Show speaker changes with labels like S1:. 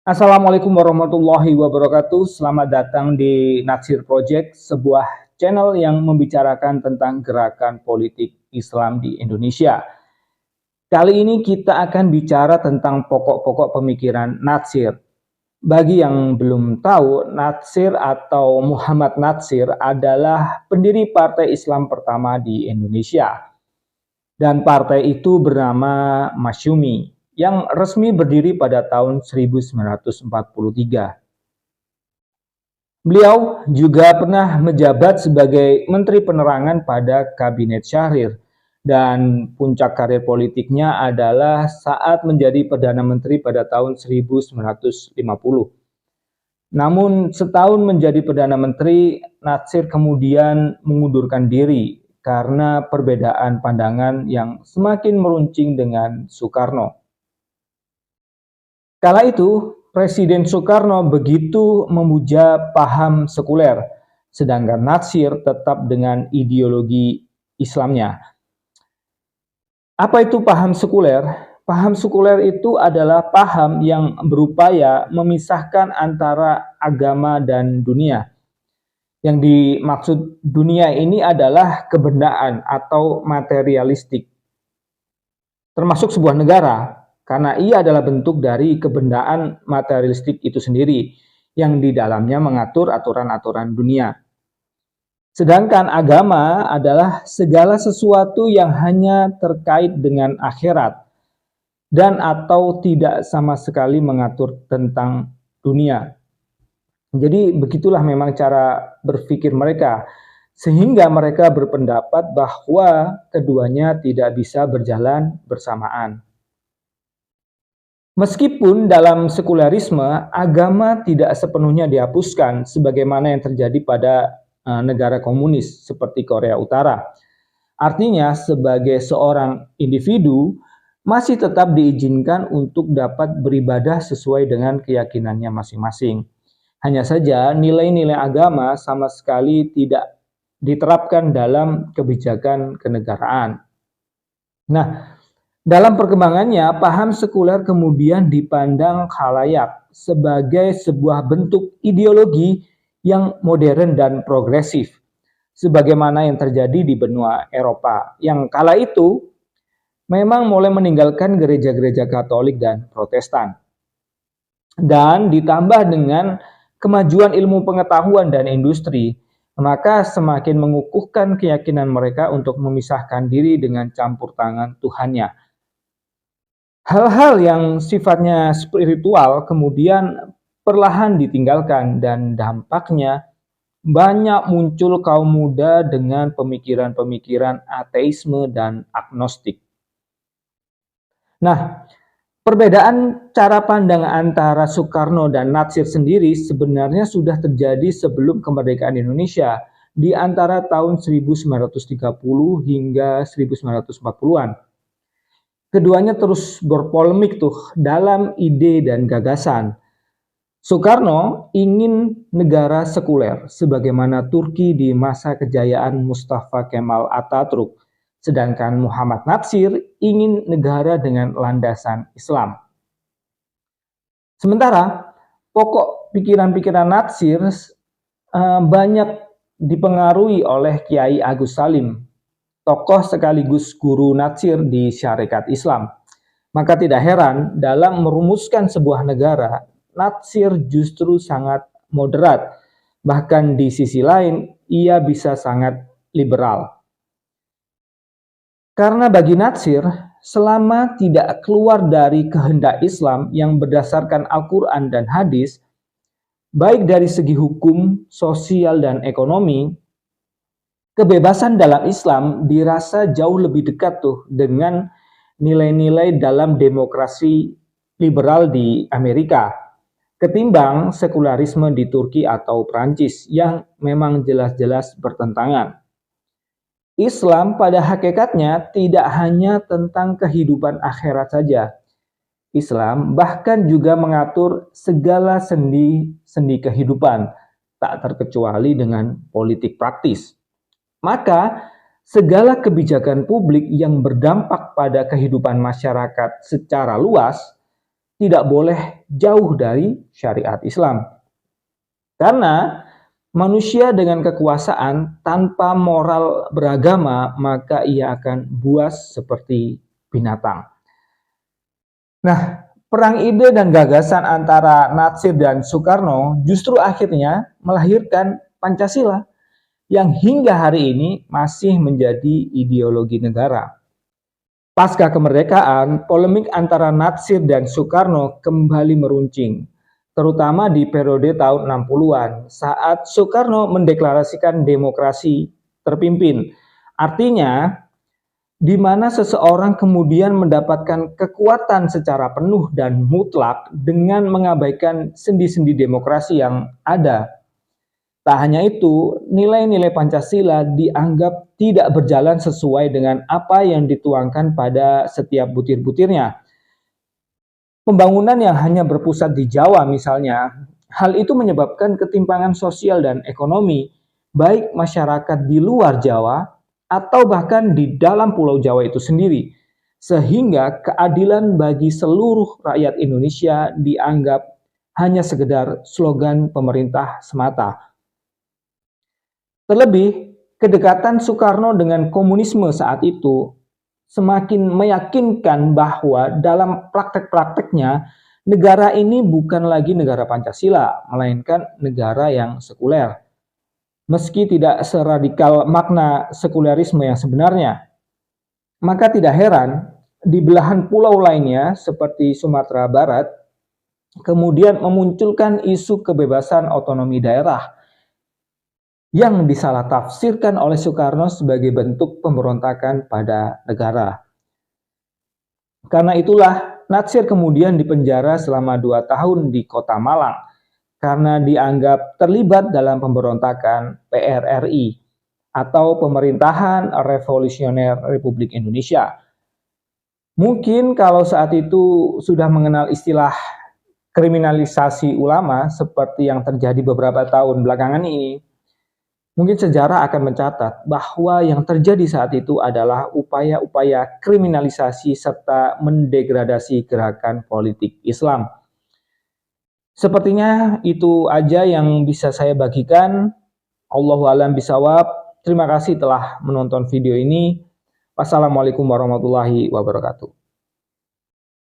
S1: Assalamualaikum warahmatullahi wabarakatuh. Selamat datang di Natsir Project, sebuah channel yang membicarakan tentang gerakan politik Islam di Indonesia. Kali ini kita akan bicara tentang pokok-pokok pemikiran Natsir. Bagi yang belum tahu, Natsir atau Muhammad Natsir adalah pendiri partai Islam pertama di Indonesia. Dan partai itu bernama Masyumi, yang resmi berdiri pada tahun 1943. Beliau juga pernah menjabat sebagai Menteri Penerangan pada Kabinet Syahrir, dan puncak karir politiknya adalah saat menjadi Perdana Menteri pada tahun 1950. Namun setahun menjadi Perdana Menteri, Natsir kemudian mengundurkan diri karena perbedaan pandangan yang semakin meruncing dengan Soekarno. Kala itu, Presiden Soekarno begitu memuja paham sekuler, sedangkan Natsir tetap dengan ideologi Islamnya. Apa itu paham sekuler? Paham sekuler itu adalah paham yang berupaya memisahkan antara agama dan dunia. Yang dimaksud dunia ini adalah kebendaan atau materialistik, termasuk sebuah negara, karena ia adalah bentuk dari kebendaan materialistik itu sendiri, yang di dalamnya mengatur aturan-aturan dunia. Sedangkan agama adalah segala sesuatu yang hanya terkait dengan akhirat, dan atau tidak sama sekali mengatur tentang dunia. Jadi begitulah memang cara berpikir mereka, sehingga mereka berpendapat bahwa keduanya tidak bisa berjalan bersamaan. Meskipun dalam sekularisme, agama tidak sepenuhnya dihapuskan sebagaimana yang terjadi pada negara komunis seperti Korea Utara. Artinya, sebagai seorang individu masih tetap diizinkan untuk dapat beribadah sesuai dengan keyakinannya masing-masing. Hanya saja nilai-nilai agama sama sekali tidak diterapkan dalam kebijakan kenegaraan. Nah, dalam perkembangannya, paham sekuler kemudian dipandang khalayak sebagai sebuah bentuk ideologi yang modern dan progresif, sebagaimana yang terjadi di benua Eropa, yang kala itu memang mulai meninggalkan gereja-gereja Katolik dan Protestan. Dan ditambah dengan kemajuan ilmu pengetahuan dan industri, maka semakin mengukuhkan keyakinan mereka untuk memisahkan diri dengan campur tangan Tuhannya. Hal-hal yang sifatnya spiritual kemudian perlahan ditinggalkan, dan dampaknya banyak muncul kaum muda dengan pemikiran-pemikiran ateisme dan agnostik. Nah, perbedaan cara pandang antara Soekarno dan Natsir sendiri sebenarnya sudah terjadi sebelum kemerdekaan Indonesia di antara tahun 1930 hingga 1940-an. Keduanya terus berpolemik dalam ide dan gagasan. Soekarno ingin negara sekuler sebagaimana Turki di masa kejayaan Mustafa Kemal Atatürk, sedangkan Muhammad Natsir ingin negara dengan landasan Islam. Sementara pokok pikiran-pikiran Natsir banyak dipengaruhi oleh Kiai Agus Salim, tokoh sekaligus guru Natsir di syarikat Islam. Maka tidak heran dalam merumuskan sebuah negara, Natsir justru sangat moderat. Bahkan di sisi lain, ia bisa sangat liberal. Karena bagi Natsir, selama tidak keluar dari kehendak Islam yang berdasarkan Al-Quran dan hadis, baik dari segi hukum, sosial, dan ekonomi, kebebasan dalam Islam dirasa jauh lebih dekat dengan nilai-nilai dalam demokrasi liberal di Amerika ketimbang sekularisme di Turki atau Prancis yang memang jelas-jelas bertentangan. Islam pada hakikatnya tidak hanya tentang kehidupan akhirat saja. Islam bahkan juga mengatur segala sendi-sendi kehidupan, tak terkecuali dengan politik praktis. Maka, segala kebijakan publik yang berdampak pada kehidupan masyarakat secara luas tidak boleh jauh dari syariat Islam. Karena manusia dengan kekuasaan tanpa moral beragama, maka ia akan buas seperti binatang. Nah, perang ide dan gagasan antara Natsir dan Soekarno justru akhirnya melahirkan Pancasila yang hingga hari ini masih menjadi ideologi negara. Pasca kemerdekaan, polemik antara Natsir dan Soekarno kembali meruncing, terutama di periode tahun 60-an saat Soekarno mendeklarasikan demokrasi terpimpin. Artinya, di mana seseorang kemudian mendapatkan kekuatan secara penuh dan mutlak dengan mengabaikan sendi-sendi demokrasi yang ada. Tak hanya itu, nilai-nilai Pancasila dianggap tidak berjalan sesuai dengan apa yang dituangkan pada setiap butir-butirnya. Pembangunan yang hanya berpusat di Jawa misalnya, hal itu menyebabkan ketimpangan sosial dan ekonomi, baik masyarakat di luar Jawa atau bahkan di dalam Pulau Jawa itu sendiri, sehingga keadilan bagi seluruh rakyat Indonesia dianggap hanya sekedar slogan pemerintah semata. Terlebih, kedekatan Soekarno dengan komunisme saat itu semakin meyakinkan bahwa dalam praktek-prakteknya negara ini bukan lagi negara Pancasila, melainkan negara yang sekuler. Meski tidak seradikal makna sekulerisme yang sebenarnya, maka tidak heran di belahan pulau lainnya seperti Sumatera Barat kemudian memunculkan isu kebebasan otonomi daerah yang disalah tafsirkan oleh Soekarno sebagai bentuk pemberontakan pada negara. Karena itulah Natsir kemudian dipenjara selama 2 tahun di Kota Malang karena dianggap terlibat dalam pemberontakan PRRI atau Pemerintahan Revolusioner Republik Indonesia. Mungkin kalau saat itu sudah mengenal istilah kriminalisasi ulama seperti yang terjadi beberapa tahun belakangan ini, mungkin sejarah akan mencatat bahwa yang terjadi saat itu adalah upaya-upaya kriminalisasi serta mendegradasi gerakan politik Islam. Sepertinya itu aja yang bisa saya bagikan. Allahu a'lam bishawab. Terima kasih telah menonton video ini. Wassalamualaikum warahmatullahi wabarakatuh.